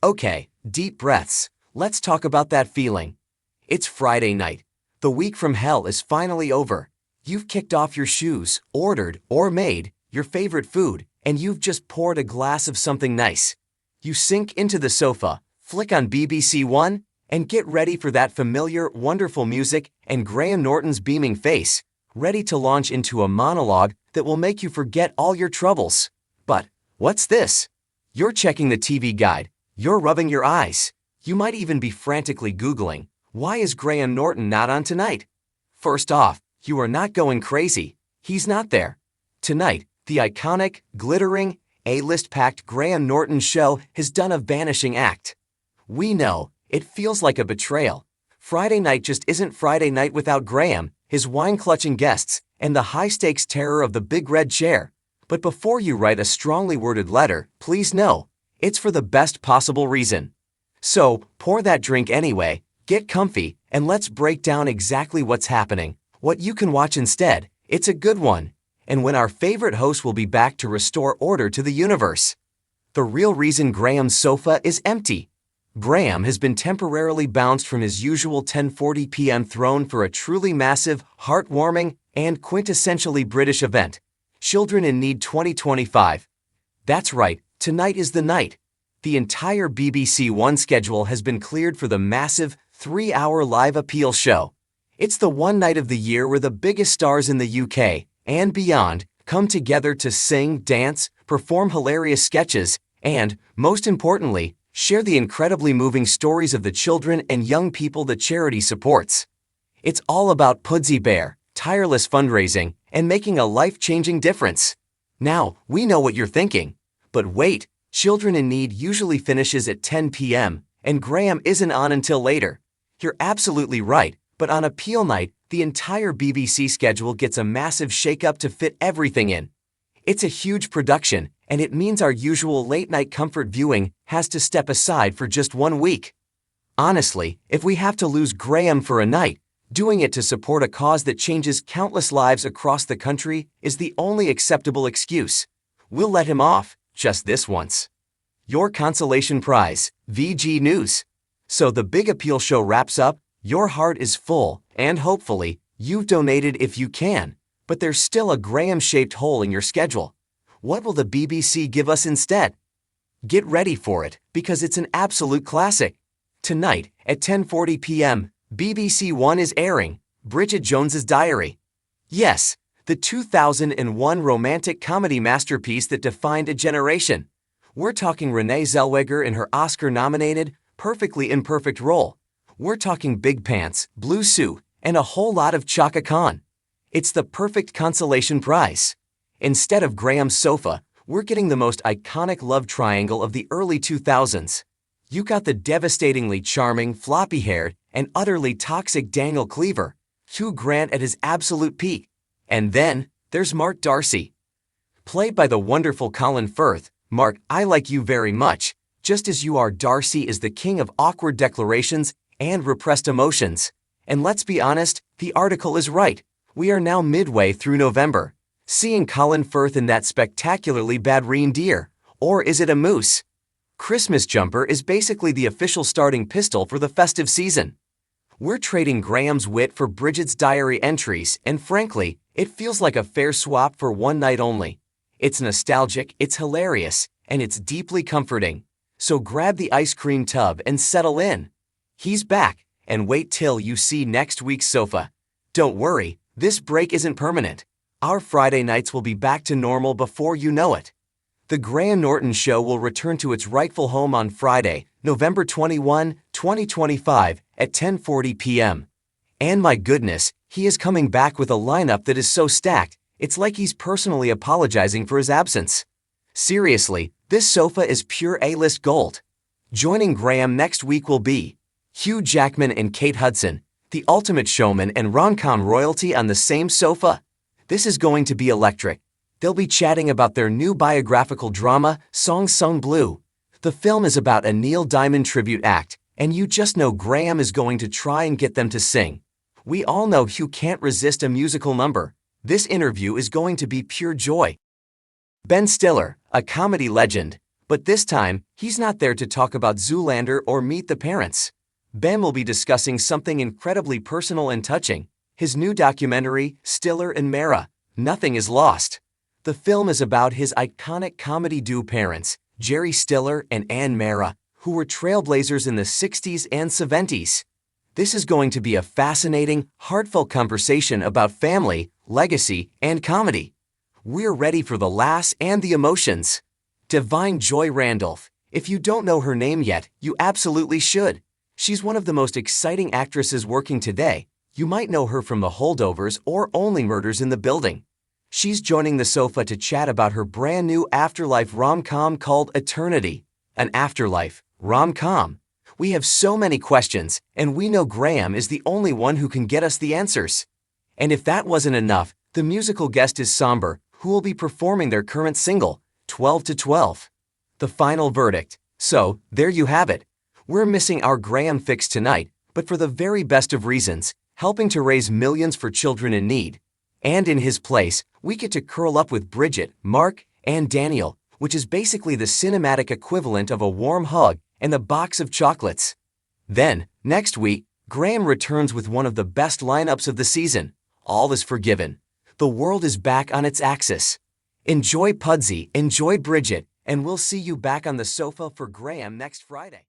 Okay, deep breaths. Let's talk about that feeling. It's Friday night. The week from hell is finally over. You've kicked off your shoes, ordered or made your favorite food, and you've just poured a glass of something nice. You sink into the sofa, flick on BBC One, and get ready for that familiar, wonderful music and Graham Norton's beaming face, ready to launch into a monologue that will make you forget all your troubles. But what's this? You're checking the TV guide. You're rubbing your eyes. You might even be frantically Googling, why is Graham Norton not on tonight? First off, you are not going crazy. He's not there. Tonight, the iconic, glittering, A-list packed Graham Norton show has done a vanishing act. We know, it feels like a betrayal. Friday night just isn't Friday night without Graham, his wine-clutching guests, and the high-stakes terror of the big red chair. But before you write a strongly worded letter, please know, it's for the best possible reason. So, pour that drink anyway, get comfy, and let's break down exactly what's happening, what you can watch instead. It's a good one. And when our favorite host will be back to restore order to the universe. The real reason Graham's sofa is empty. Graham has been temporarily bounced from his usual 10:40 p.m. throne for a truly massive, heartwarming, and quintessentially British event. Children in Need 2025. That's right, tonight is the night. The entire BBC One schedule has been cleared for the massive, 3-hour live appeal show. It's the one night of the year where the biggest stars in the UK and beyond come together to sing, dance, perform hilarious sketches, and, most importantly, share the incredibly moving stories of the children and young people the charity supports. It's all about Pudsey Bear, tireless fundraising, and making a life-changing difference. Now, we know what you're thinking. But wait, Children in Need usually finishes at 10 p.m., and Graham isn't on until later. You're absolutely right, but on appeal night, the entire BBC schedule gets a massive shake-up to fit everything in. It's a huge production, and it means our usual late-night comfort viewing has to step aside for just 1 week. Honestly, if we have to lose Graham for a night, doing it to support a cause that changes countless lives across the country is the only acceptable excuse. We'll let him off, just this once. Your consolation prize, VG News. So the big appeal show wraps up, your heart is full, and hopefully, you've donated if you can, but there's still a Graham-shaped hole in your schedule. What will the BBC give us instead? Get ready for it, because it's an absolute classic. Tonight, at 10:40 p.m., BBC One is airing Bridget Jones's Diary. Yes, the 2001 romantic comedy masterpiece that defined a generation. We're talking Renee Zellweger in her Oscar-nominated, Perfectly Imperfect role. We're talking big pants, blue suit, and a whole lot of Chaka Khan. It's the perfect consolation prize. Instead of Graham's sofa, we're getting the most iconic love triangle of the early 2000s. You got the devastatingly charming, floppy-haired, and utterly toxic Daniel Cleaver, Hugh Grant at his absolute peak. And then, there's Mark Darcy. Played by the wonderful Colin Firth, Mark, I like you very much. Just as you are, Darcy is the king of awkward declarations and repressed emotions. And let's be honest, the article is right. We are now midway through November. Seeing Colin Firth in that spectacularly bad reindeer, or is it a moose? Christmas Jumper is basically the official starting pistol for the festive season. We're trading Graham's wit for Bridget's diary entries, and frankly, it feels like a fair swap for one night only. It's nostalgic, it's hilarious, and it's deeply comforting. So grab the ice cream tub and settle in. He's back, and wait till you see next week's sofa. Don't worry, this break isn't permanent. Our Friday nights will be back to normal before you know it. The Graham Norton Show will return to its rightful home on Friday, November 21, 2025, at 10:40 p.m. And my goodness, he is coming back with a lineup that is so stacked, it's like he's personally apologizing for his absence. Seriously, this sofa is pure A-list gold. Joining Graham next week will be Hugh Jackman and Kate Hudson, the ultimate showman and rom-com royalty on the same sofa. This is going to be electric. They'll be chatting about their new biographical drama, Song Sung Blue. The film is about a Neil Diamond tribute act, and you just know Graham is going to try and get them to sing. We all know Hugh can't resist a musical number. This interview is going to be pure joy. Ben Stiller, a comedy legend, But this time, he's not there to talk about Zoolander or meet the parents. Ben will be discussing something incredibly personal and touching: his new documentary, Stiller and Mara, Nothing is Lost. The film is about his iconic comedy duo parents, Jerry Stiller and Ann Mara, who were trailblazers in the 60s and 70s. This is going to be a fascinating, heartfelt conversation about family, legacy, and comedy. We're ready for the laughs and the emotions. Divine Joy Randolph. If you don't know her name yet, you absolutely should. She's one of the most exciting actresses working today. You might know her from The Holdovers or Only Murders in the Building. She's joining the sofa to chat about her brand new afterlife rom-com called Eternity. An afterlife rom-com. We have so many questions, and we know Graham is the only one who can get us the answers. And if that wasn't enough, the musical guest is Somber, who will be performing their current single, 12 to 12. The final verdict. So, there you have it. We're missing our Graham fix tonight, but for the very best of reasons, helping to raise millions for children in need. And in his place, we get to curl up with Bridget, Mark, and Daniel, which is basically the cinematic equivalent of a warm hug and a box of chocolates. Then, next week, Graham returns with one of the best lineups of the season. All is forgiven. The world is back on its axis. Enjoy Pudsey, enjoy Bridget, and we'll see you back on the sofa for Graham next Friday.